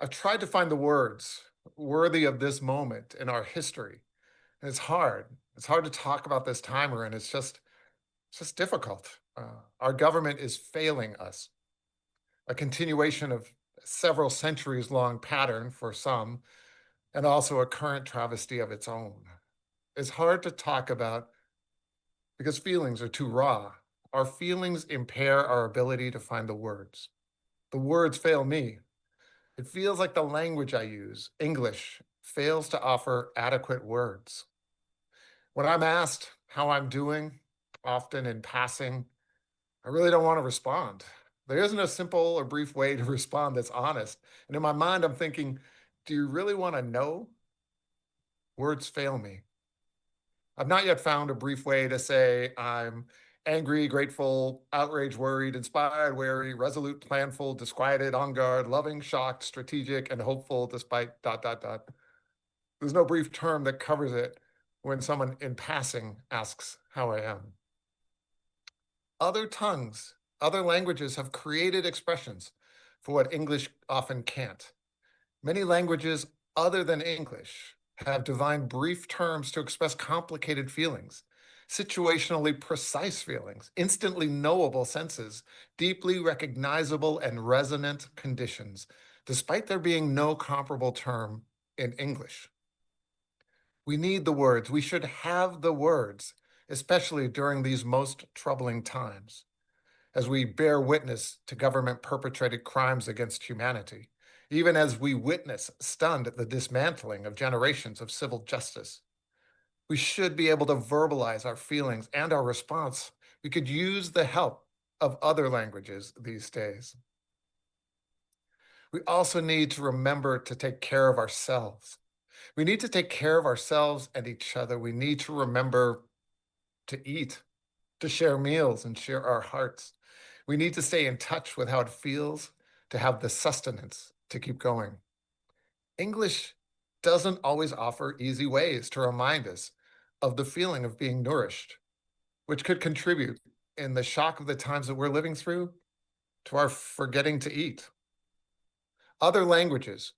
I've tried to find the words worthy of this moment in our history. And it's hard. It's hard to talk about this time we're in. It's just difficult. Our government is failing us. A continuation of several centuries long pattern for some, and also a current travesty of its own. It's hard to talk about because feelings are too raw. Our feelings impair our ability to find the words. The words fail me. It feels like the language I use, English, fails to offer adequate words. When I'm asked how I'm doing, often in passing, I really don't want to respond. There isn't a simple or brief way to respond that's honest. And in my mind, I'm thinking, do you really want to know? Words fail me. I've not yet found a brief way to say I'm angry, grateful, outraged, worried, inspired, wary, resolute, planful, disquieted, on guard, loving, shocked, strategic, and hopeful despite dot, dot, dot. There's no brief term that covers it when someone in passing asks how I am. Other tongues, other languages have created expressions for what English often can't. Many languages other than English have defined brief terms to express complicated feelings, situationally precise feelings, instantly knowable senses, deeply recognizable and resonant conditions, despite there being no comparable term in English. We need the words. We should have the words, especially during these most troubling times, as we bear witness to government-perpetrated crimes against humanity, even as we witness, stunned, the dismantling of generations of civil justice. We should be able to verbalize our feelings and our response. We could use the help of other languages these days. We also need to remember to take care of ourselves. We need to take care of ourselves and each other. We need to remember to eat, to share meals and share our hearts. We need to stay in touch with how it feels to have the sustenance to keep going. English doesn't always offer easy ways to remind us of the feeling of being nourished, which could contribute in the shock of the times that we're living through to our forgetting to eat. Other languages,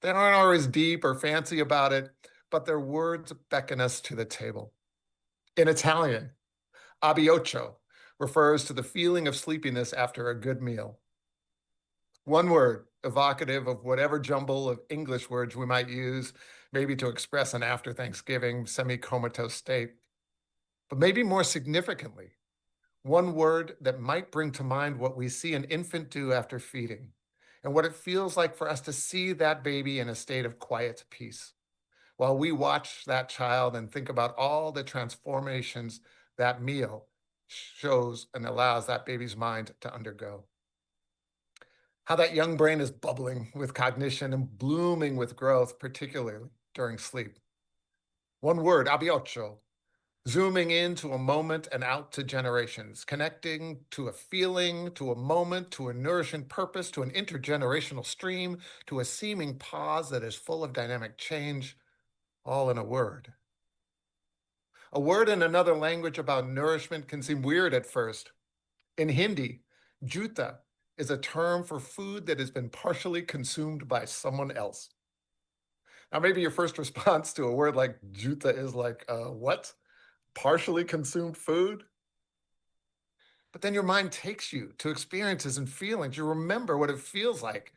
they aren't always deep or fancy about it, but their words beckon us to the table. In Italian, abioccio refers to the feeling of sleepiness after a good meal. One word evocative of whatever jumble of English words we might use, maybe to express an after Thanksgiving semi-comatose state. But maybe more significantly, one word that might bring to mind what we see an infant do after feeding and what it feels like for us to see that baby in a state of quiet peace while we watch that child and think about all the transformations that meal shows and allows that baby's mind to undergo. How that young brain is bubbling with cognition and blooming with growth, particularly during sleep. One word, abioccio, zooming into a moment and out to generations, connecting to a feeling, to a moment, to a nourishing purpose, to an intergenerational stream, to a seeming pause that is full of dynamic change, all in a word. A word in another language about nourishment can seem weird at first. In Hindi, juta is a term for food that has been partially consumed by someone else. Now, maybe your first response to a word like juta is like, what? Partially consumed food? But then your mind takes you to experiences and feelings. You remember what it feels like,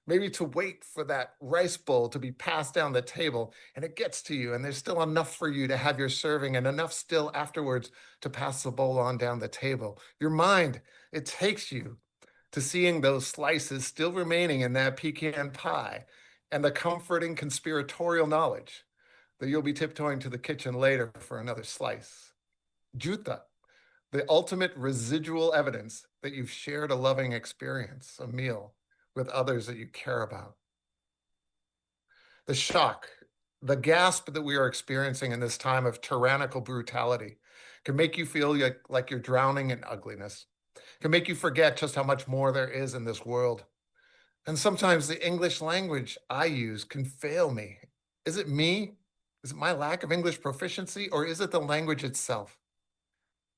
maybe to wait for that rice bowl to be passed down the table, and it gets to you, and there's still enough for you to have your serving, and enough still afterwards to pass the bowl on down the table. Your mind, it takes you to seeing those slices still remaining in that pecan pie, and the comforting conspiratorial knowledge that you'll be tiptoeing to the kitchen later for another slice. Juta, the ultimate residual evidence that you've shared a loving experience, a meal, with others that you care about. The shock, the gasp that we are experiencing in this time of tyrannical brutality can make you feel like you're drowning in ugliness, can make you forget just how much more there is in this world. And sometimes the English language I use can fail me. Is it me? Is it my lack of English proficiency, or is it the language itself?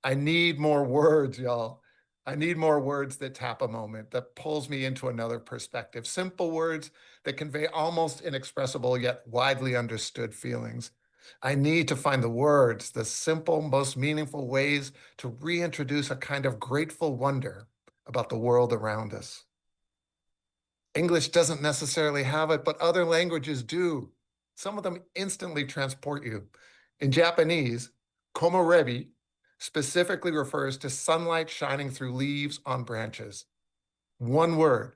I need more words, y'all. I need more words that tap a moment, that pulls me into another perspective. Simple words that convey almost inexpressible yet widely understood feelings. I need to find the words, the simple, most meaningful ways to reintroduce a kind of grateful wonder about the world around us. English doesn't necessarily have it, but other languages do. Some of them instantly transport you. In Japanese, komorebi specifically refers to sunlight shining through leaves on branches. One word,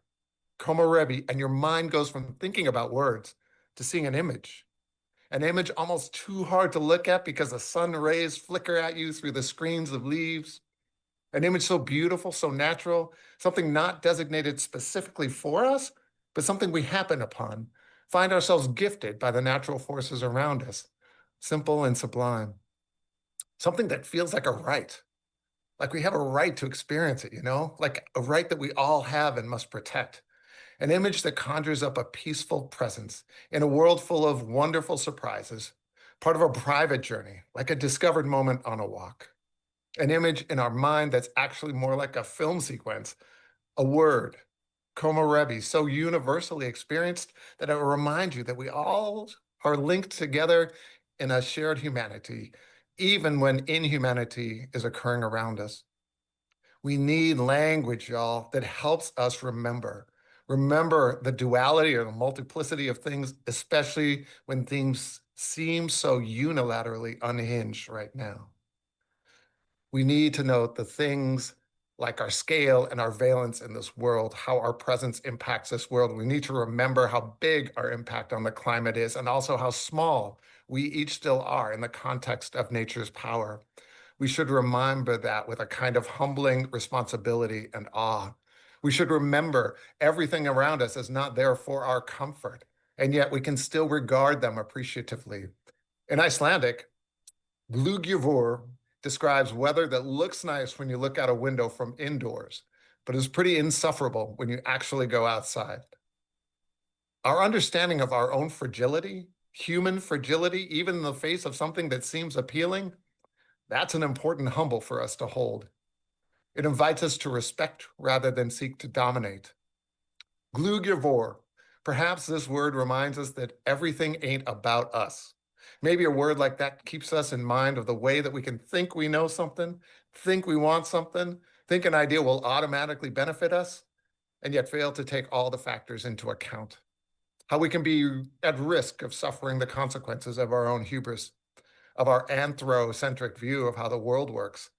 komorebi, and your mind goes from thinking about words to seeing an image almost too hard to look at because the sun rays flicker at you through the screens of leaves. An image so beautiful, so natural, something not designated specifically for us, but something we happen upon, find ourselves gifted by the natural forces around us, simple and sublime. Something that feels like we have a right to experience it, like a right that we all have and must protect. An image that conjures up a peaceful presence in a world full of wonderful surprises, part of a private journey, like a discovered moment on a walk. An image in our mind that's actually more like a film sequence, a word, komorebi, so universally experienced that it will remind you that we all are linked together in a shared humanity, even when inhumanity is occurring around us. We need language, y'all, that helps us remember the duality or the multiplicity of things, especially when things seem so unilaterally unhinged right now. We need to note the things like our scale and our valence in this world, how our presence impacts this world. We need to remember how big our impact on the climate is, and also how small we each still are in the context of nature's power. We should remember that with a kind of humbling responsibility and awe. We should remember everything around us is not there for our comfort, and yet we can still regard them appreciatively. In Icelandic, Glugjuvur describes weather that looks nice when you look out a window from indoors, but is pretty insufferable when you actually go outside. Our understanding of our own fragility, human fragility, even in the face of something that seems appealing, that's an important humble for us to hold. It invites us to respect rather than seek to dominate. Glugjuvur, perhaps this word reminds us that everything ain't about us. Maybe a word like that keeps us in mind of the way that we can think we know something, think we want something, think an idea will automatically benefit us, and yet fail to take all the factors into account. How we can be at risk of suffering the consequences of our own hubris, of our anthrocentric view of how the world works.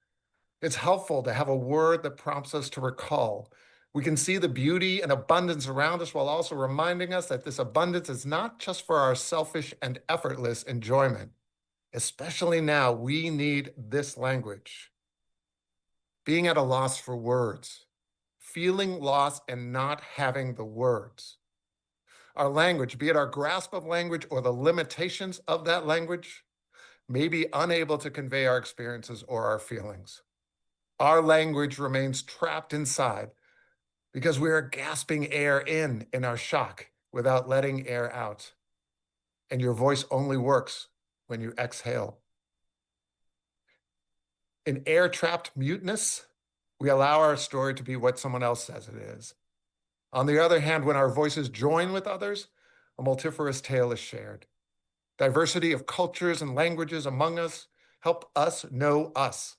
It's helpful to have a word that prompts us to recall. We can see the beauty and abundance around us while also reminding us that this abundance is not just for our selfish and effortless enjoyment. Especially now, we need this language. Being at a loss for words, feeling lost and not having the words. Our language, be it our grasp of language or the limitations of that language, may be unable to convey our experiences or our feelings. Our language remains trapped inside because we are gasping air in our shock without letting air out. And your voice only works when you exhale. In air-trapped muteness, we allow our story to be what someone else says it is. On the other hand, when our voices join with others, a multifarious tale is shared. Diversity of cultures and languages among us help us know us.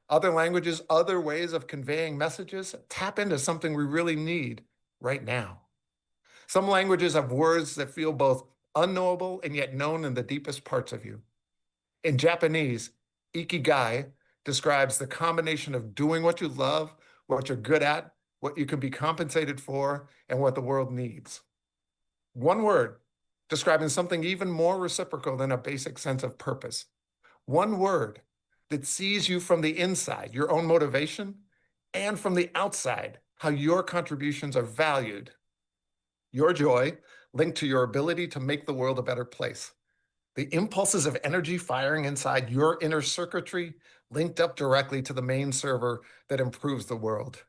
Other languages, other ways of conveying messages, tap into something we really need right now. Some languages have words that feel both unknowable and yet known in the deepest parts of you. In Japanese, ikigai describes the combination of doing what you love, what you're good at, what you can be compensated for, and what the world needs. One word describing something even more reciprocal than a basic sense of purpose. One word that sees you from the inside, your own motivation, and from the outside, how your contributions are valued. Your joy linked to your ability to make the world a better place. The impulses of energy firing inside your inner circuitry linked up directly to the main server that improves the world.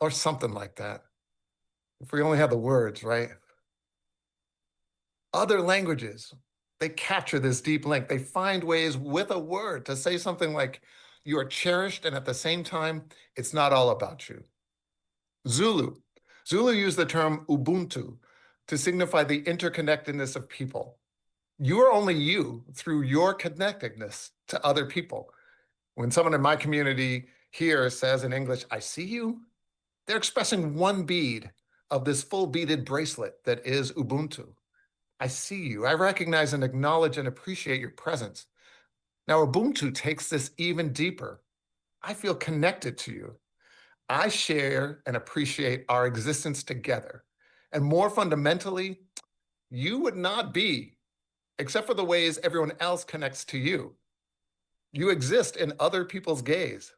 Or something like that. If we only had the words, right? Other languages, they capture this deep link. They find ways with a word to say something like, You are cherished, and at the same time, it's not all about you. Zulu. Zulu used the term Ubuntu to signify the interconnectedness of people. You are only you through your connectedness to other people. When someone in my community here says in English, I see you, they're expressing one bead of this full beaded bracelet that is Ubuntu. I see you. I recognize and acknowledge and appreciate your presence. Now, Ubuntu takes this even deeper. I feel connected to you. I share and appreciate our existence together. And more fundamentally, you would not be, except for the ways everyone else connects to you. You exist in other people's gaze.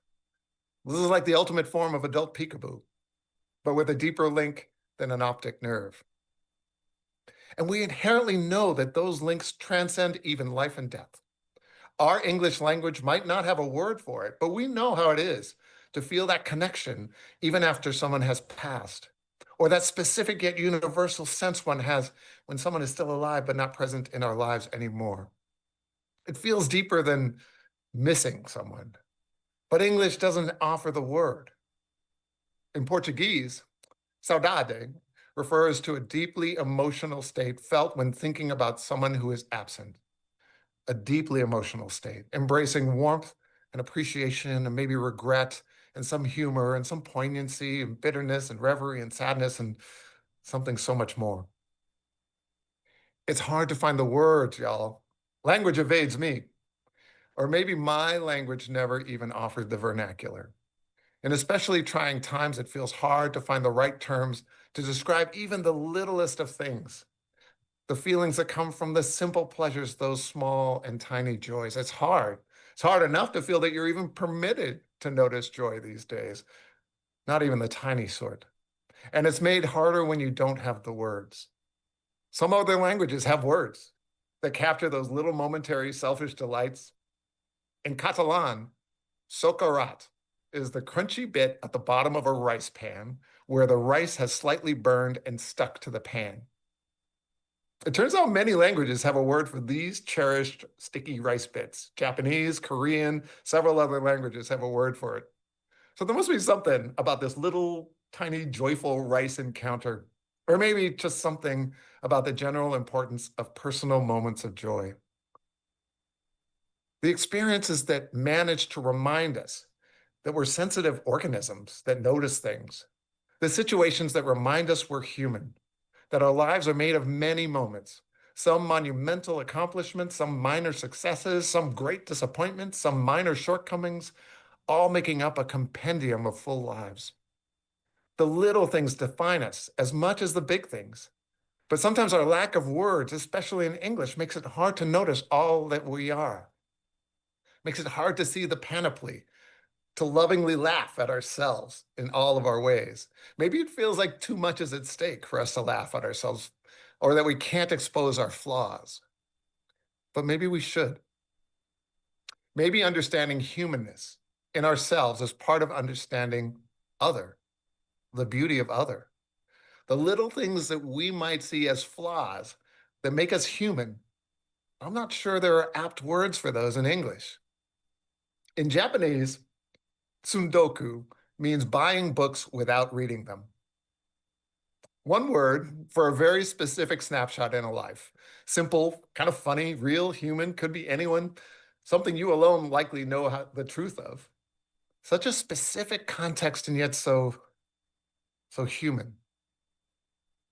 This is like the ultimate form of adult peekaboo, but with a deeper link than an optic nerve. And we inherently know that those links transcend even life and death. Our English language might not have a word for it, but we know how it is to feel that connection even after someone has passed, or that specific yet universal sense one has when someone is still alive but not present in our lives anymore. It feels deeper than missing someone, but English doesn't offer the word. In Portuguese, saudade refers to a deeply emotional state felt when thinking about someone who is absent. A deeply emotional state, embracing warmth and appreciation and maybe regret and some humor and some poignancy and bitterness and reverie and sadness and something so much more. It's hard to find the words, y'all. Language evades me. Or maybe my language never even offered the vernacular. In especially trying times, it feels hard to find the right terms to describe even the littlest of things. The feelings that come from the simple pleasures, those small and tiny joys. It's hard. It's hard enough to feel that you're even permitted to notice joy these days, not even the tiny sort. And it's made harder when you don't have the words. Some other languages have words that capture those little momentary selfish delights. In Catalan, socarrat is the crunchy bit at the bottom of a rice pan where the rice has slightly burned and stuck to the pan. It turns out many languages have a word for these cherished sticky rice bits. Japanese, Korean, several other languages have a word for it. So there must be something about this little tiny joyful rice encounter, or maybe just something about the general importance of personal moments of joy. The experiences that manage to remind us that we're sensitive organisms that notice things. The situations that remind us we're human, that our lives are made of many moments, some monumental accomplishments, some minor successes, some great disappointments, some minor shortcomings, all making up a compendium of full lives. The little things define us as much as the big things. But sometimes our lack of words, especially in English, makes it hard to notice all that we are. Makes it hard to see the panoply, to lovingly laugh at ourselves in all of our ways. Maybe it feels like too much is at stake for us to laugh at ourselves, or that we can't expose our flaws. But maybe we should. Maybe understanding humanness in ourselves is part of understanding other, the beauty of other. The little things that we might see as flaws that make us human. I'm not sure there are apt words for those in English. In Japanese, tsundoku means buying books without reading them. One word for a very specific snapshot in a life. Simple, kind of funny, real, human, could be anyone, something you alone likely know the truth of. Such a specific context and yet so human.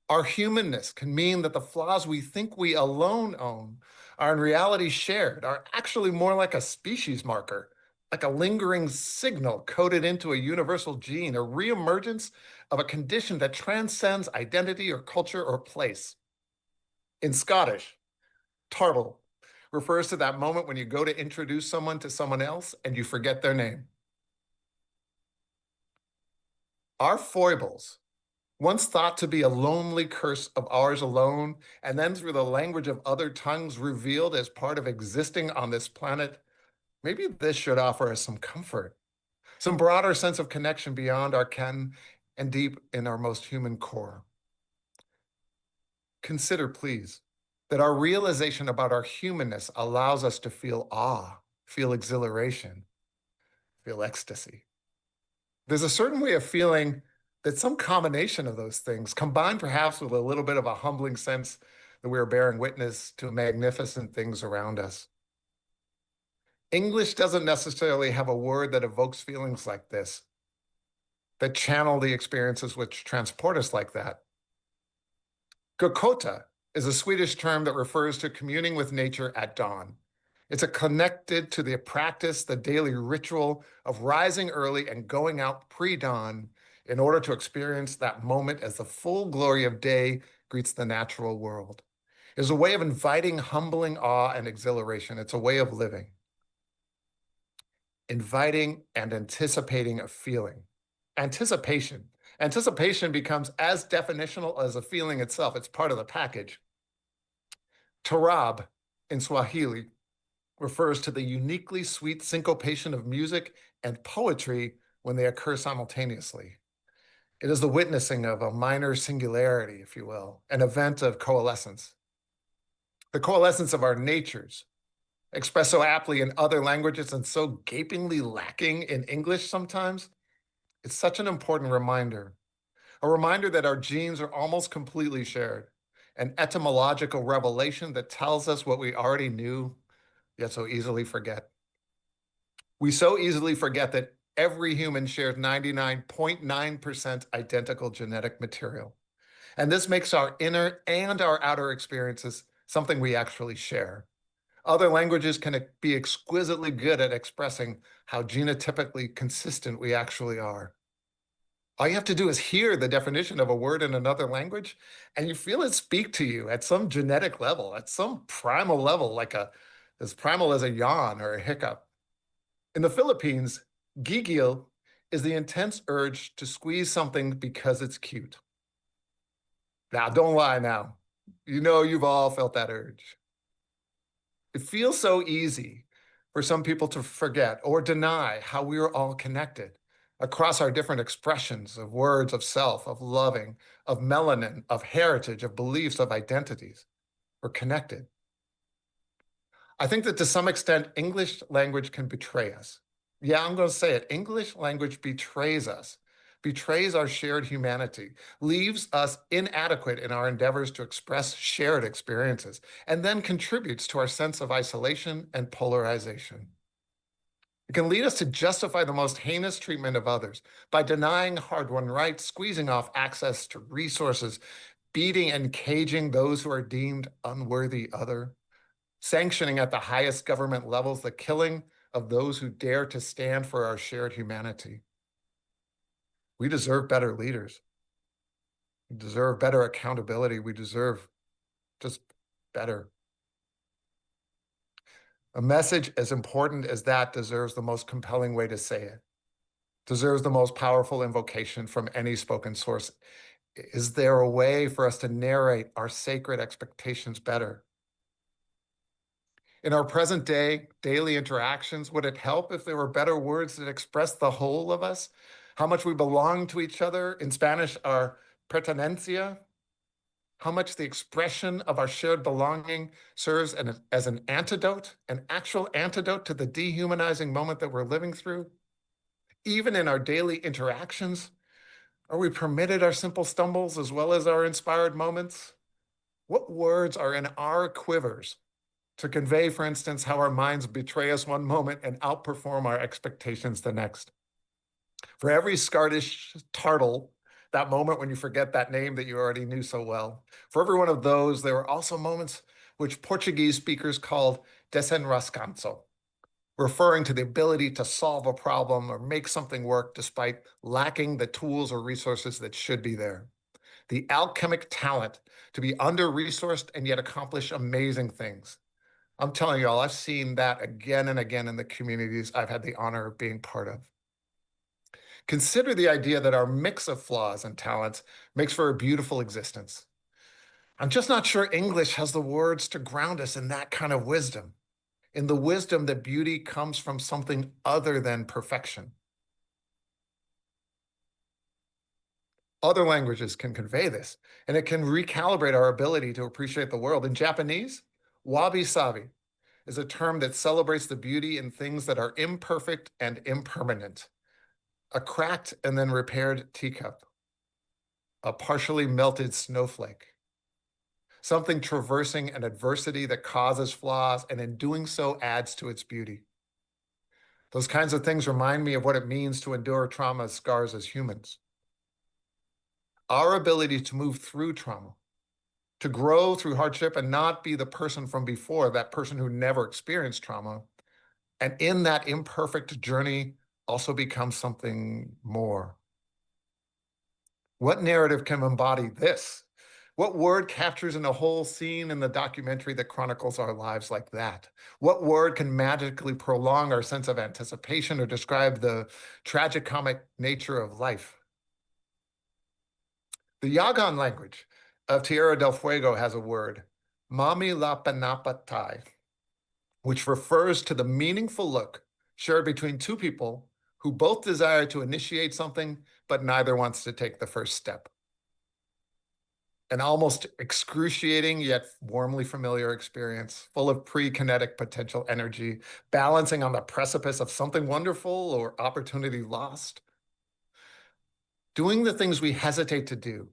Our humanness can mean that the flaws we think we alone own are in reality shared, are actually more like a species marker, like a lingering signal coded into a universal gene, a reemergence of a condition that transcends identity or culture or place. In Scottish, tartle refers to that moment when you go to introduce someone to someone else and you forget their name. Our foibles, once thought to be a lonely curse of ours alone, and then through the language of other tongues revealed as part of existing on this planet, maybe this should offer us some comfort, some broader sense of connection beyond our ken and deep in our most human core. Consider, please, that our realization about our humanness allows us to feel awe, feel exhilaration. feel ecstasy. There's a certain way of feeling that some combination of those things, combined perhaps with a little bit of a humbling sense that we are bearing witness to magnificent things around us. English doesn't necessarily have a word that evokes feelings like this, that channel the experiences which transport us like that. Gokota is a Swedish term that refers to communing with nature at dawn. It's connected to the practice, the daily ritual of rising early and going out pre-dawn in order to experience that moment as the full glory of day greets the natural world. It's a way of inviting humbling awe and exhilaration. It's a way of living. Inviting and anticipating a feeling. Anticipation. Anticipation becomes as definitional as a feeling itself. It's part of the package. Tarab in Swahili refers to the uniquely sweet syncopation of music and poetry when they occur simultaneously. It is the witnessing of a minor singularity, if you will, an event of coalescence. The coalescence of our natures, expressed so aptly in other languages and so gapingly lacking in English sometimes, it's such an important reminder. A reminder that our genes are almost completely shared, an etymological revelation that tells us what we already knew, yet so easily forget. We so easily forget that every human shares 99.9% identical genetic material. And this makes our inner and our outer experiences something we actually share. Other languages can be exquisitely good at expressing how genotypically consistent we actually are. All you have to do is hear the definition of a word in another language, and you feel it speak to you at some genetic level, at some primal level, like as primal as a yawn or a hiccup. In the Philippines, gigil is the intense urge to squeeze something because it's cute. Now, don't lie now. You know you've all felt that urge. It feels so easy for some people to forget or deny how we are all connected across our different expressions of words, of self, of loving, of melanin, of heritage, of beliefs, of identities. We're connected. I think that to some extent, English language can betray us. Yeah, I'm going to say it. English language betrays us, betrays our shared humanity, leaves us inadequate in our endeavors to express shared experiences, and then contributes to our sense of isolation and polarization. It can lead us to justify the most heinous treatment of others by denying hard-won rights, squeezing off access to resources, beating and caging those who are deemed unworthy other, sanctioning at the highest government levels the killing of those who dare to stand for our shared humanity. We deserve better leaders. We deserve better accountability. We deserve just better. A message as important as that deserves the most compelling way to say it, deserves the most powerful invocation from any spoken source. Is there a way for us to narrate our sacred expectations better? In our present day, daily interactions, would it help if there were better words that express the whole of us? How much we belong to each other? In Spanish, our pertenencia. How much the expression of our shared belonging serves as an antidote, an actual antidote to the dehumanizing moment that we're living through? Even in our daily interactions, are we permitted our simple stumbles as well as our inspired moments? What words are in our quivers to convey, for instance, how our minds betray us one moment and outperform our expectations the next? For every Scardish tartle, that moment when you forget that name that you already knew so well, for every one of those, there were also moments which Portuguese speakers called desenrascanço, referring to the ability to solve a problem or make something work despite lacking the tools or resources that should be there. The alchemic talent to be under-resourced and yet accomplish amazing things. I'm telling you all, I've seen that again and again in the communities I've had the honor of being part of. Consider the idea that our mix of flaws and talents makes for a beautiful existence. I'm just not sure English has the words to ground us in that kind of wisdom, in the wisdom that beauty comes from something other than perfection. Other languages can convey this, and it can recalibrate our ability to appreciate the world. In Japanese, wabi-sabi is a term that celebrates the beauty in things that are imperfect and impermanent. A cracked and then repaired teacup, a partially melted snowflake, something traversing an adversity that causes flaws and in doing so adds to its beauty. Those kinds of things remind me of what it means to endure trauma scars as humans. Our ability to move through trauma, to grow through hardship and not be the person from before, that person who never experienced trauma, and in that imperfect journey also becomes something more. What narrative can embody this? What word captures in a whole scene in the documentary that chronicles our lives like that? What word can magically prolong our sense of anticipation or describe the tragicomic nature of life? The Yagan language of Tierra del Fuego has a word, mami la panapatai, which refers to the meaningful look shared between two people who both desire to initiate something, but neither wants to take the first step. An almost excruciating yet warmly familiar experience, full of pre-kinetic potential energy, balancing on the precipice of something wonderful or opportunity lost. Doing the things we hesitate to do,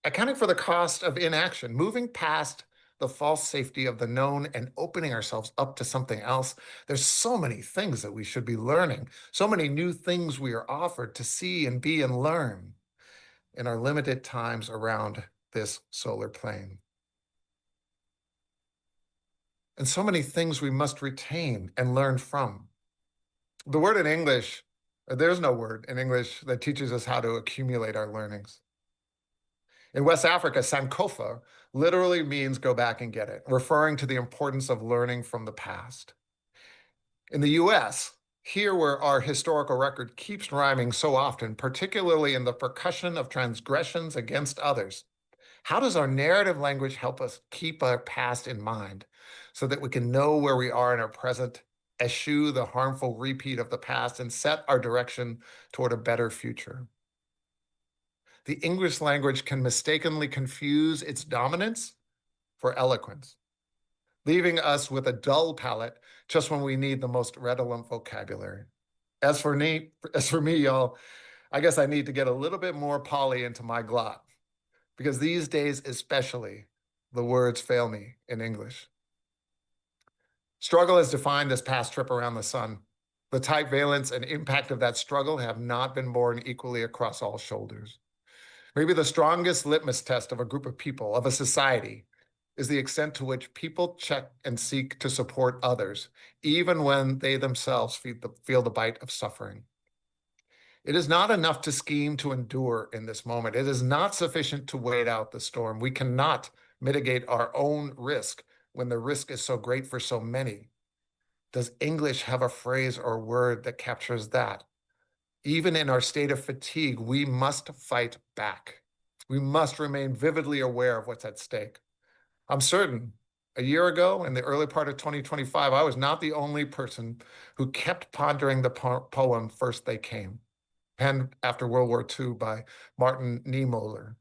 accounting for the cost of inaction, moving past the false safety of the known and opening ourselves up to something else. There's so many things that we should be learning, so many new things we are offered to see and be and learn in our limited times around this solar plane. And so many things we must retain and learn from. The word in English, there's no word in English that teaches us how to accumulate our learnings. In West Africa, Sankofa literally means go back and get it, referring to the importance of learning from the past. In the US, here where our historical record keeps rhyming so often, particularly in the percussion of transgressions against others, how does our narrative language help us keep our past in mind so that we can know where we are in our present, eschew the harmful repeat of the past, and set our direction toward a better future? The English language can mistakenly confuse its dominance for eloquence, leaving us with a dull palate just when we need the most redolent vocabulary. As for me, y'all, I guess I need to get a little bit more poly into my glot, because these days especially, the words fail me in English. Struggle has defined this past trip around the sun. The type, valence, and impact of that struggle have not been borne equally across all shoulders. Maybe the strongest litmus test of a group of people, of a society, is the extent to which people check and seek to support others, even when they themselves feel the bite of suffering. It is not enough to scheme to endure in this moment. It is not sufficient to wait out the storm. We cannot mitigate our own risk when the risk is so great for so many. Does English have a phrase or word that captures that? Even in our state of fatigue, we must fight back. We must remain vividly aware of what's at stake. I'm certain a year ago, in the early part of 2025, I was not the only person who kept pondering the poem First They Came, penned after World War II by Martin Niemöller.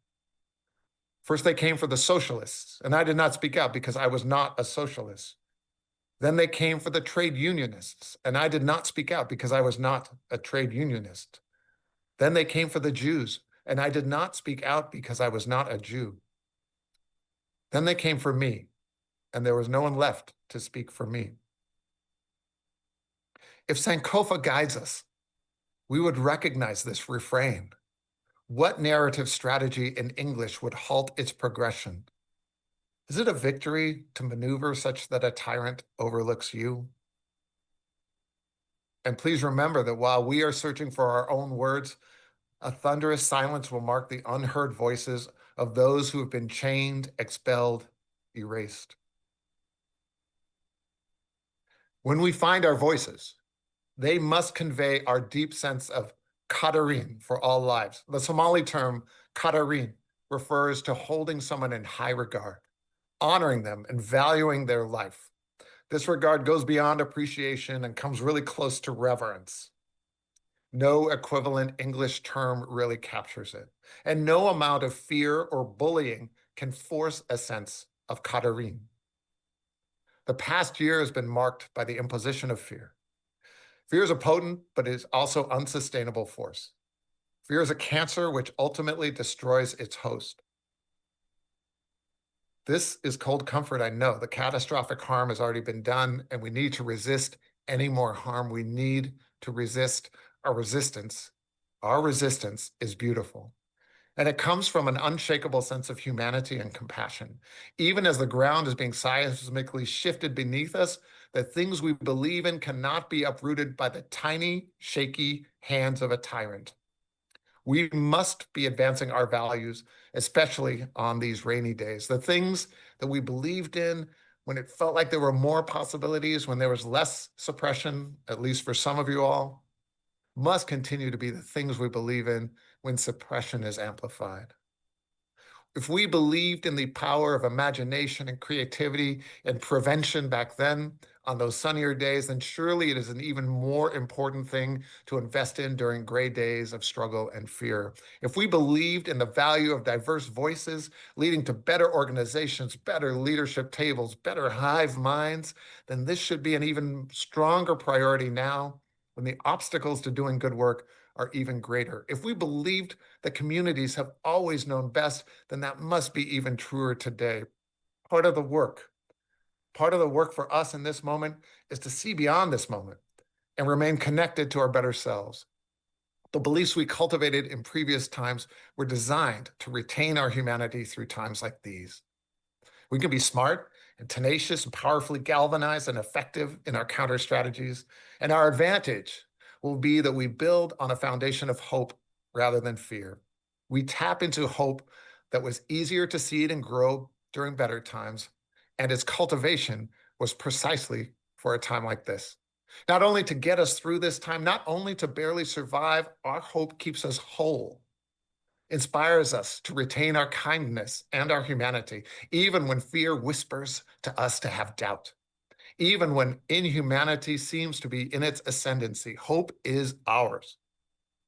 First they came for the socialists, and I did not speak out because I was not a socialist. Then they came for the trade unionists, and I did not speak out because I was not a trade unionist. Then they came for the Jews, and I did not speak out because I was not a Jew. Then they came for me, and there was no one left to speak for me. If Sankofa guides us, we would recognize this refrain. What narrative strategy in English would halt its progression? Is it a victory to maneuver such that a tyrant overlooks you? And please remember that while we are searching for our own words, a thunderous silence will mark the unheard voices of those who have been chained, expelled, erased. When we find our voices, they must convey our deep sense of kadarin for all lives. The Somali term kadarin refers to holding someone in high regard, honoring them and valuing their life. This regard goes beyond appreciation and comes really close to reverence. No equivalent English term really captures it. And no amount of fear or bullying can force a sense of kadarin. The past year has been marked by the imposition of fear. Fear is a potent, but is also unsustainable force. Fear is a cancer which ultimately destroys its host. This is cold comfort, I know. The catastrophic harm has already been done, and we need to resist any more harm. We need to resist our resistance. Our resistance is beautiful. And it comes from an unshakable sense of humanity and compassion. Even as the ground is being seismically shifted beneath us, the things we believe in cannot be uprooted by the tiny, shaky hands of a tyrant. We must be advancing our values, especially on these rainy days. The things that we believed in when it felt like there were more possibilities, when there was less suppression, at least for some of you all, must continue to be the things we believe in when suppression is amplified. If we believed in the power of imagination and creativity and prevention back then on those sunnier days, then surely it is an even more important thing to invest in during gray days of struggle and fear. If we believed in the value of diverse voices leading to better organizations, better leadership tables, better hive minds, then this should be an even stronger priority now when the obstacles to doing good work are even greater. If we believed that communities have always known best, then that must be even truer today. Part of the work for us in this moment is to see beyond this moment and remain connected to our better selves. The beliefs we cultivated in previous times were designed to retain our humanity through times like these. We can be smart and tenacious and powerfully galvanized and effective in our counter strategies. And our advantage will be that we build on a foundation of hope rather than fear. We tap into hope that was easier to seed and grow during better times, and its cultivation was precisely for a time like this. Not only to get us through this time, not only to barely survive, our hope keeps us whole, inspires us to retain our kindness and our humanity, even when fear whispers to us to have doubt. Even when inhumanity seems to be in its ascendancy, hope is ours.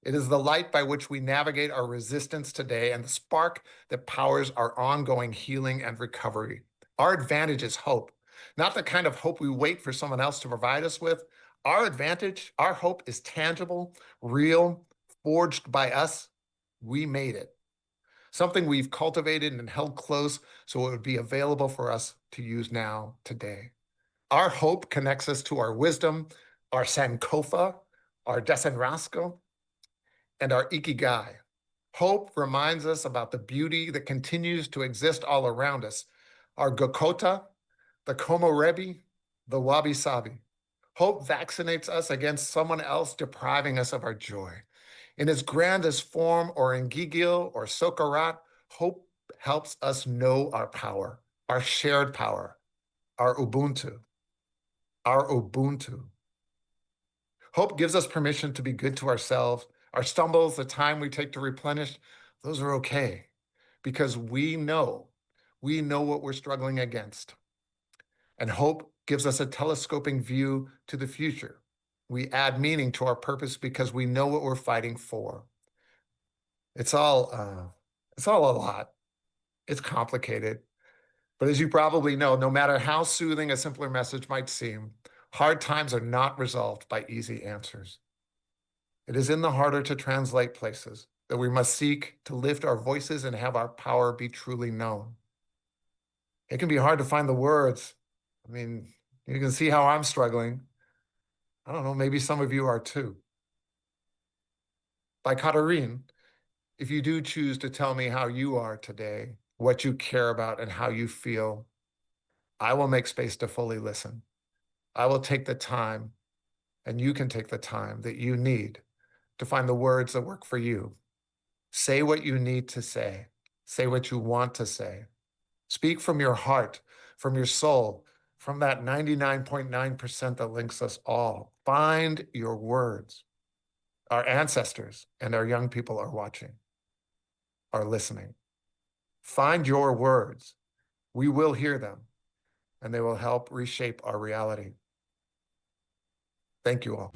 It is the light by which we navigate our resistance today and the spark that powers our ongoing healing and recovery. Our advantage is hope, not the kind of hope we wait for someone else to provide us with. Our advantage, our hope is tangible, real, forged by us. We made it. Something we've cultivated and held close so it would be available for us to use now, today. Our hope connects us to our wisdom, our sankofa, our desenrasco, and our ikigai. Hope reminds us about the beauty that continues to exist all around us. Our gokota, the komorebi, the wabi-sabi. Hope vaccinates us against someone else depriving us of our joy. In its grandest form, or in Gigil or Sokarat, hope helps us know our power, our shared power, our Ubuntu. Our Ubuntu. Hope gives us permission to be good to ourselves. Our stumbles, the time we take to replenish, those are okay because we know what we're struggling against. And hope gives us a telescoping view to the future. We add meaning to our purpose because we know what we're fighting for. It's all a lot. It's complicated. But as you probably know, no matter how soothing a simpler message might seem, hard times are not resolved by easy answers. It is in the harder to translate places that we must seek to lift our voices and have our power be truly known. It can be hard to find the words. I mean, you can see how I'm struggling. I don't know, maybe some of you are too. By Katarine, if you do choose to tell me how you are today, what you care about, and how you feel, I will make space to fully listen. I will take the time, and you can take the time that you need to find the words that work for you. Say what you need to say. Say what you want to say. Speak from your heart, from your soul, from that 99.9% that links us all. Find your words. Our ancestors and our young people are watching, are listening. Find your words. We will hear them, and they will help reshape our reality. Thank you all.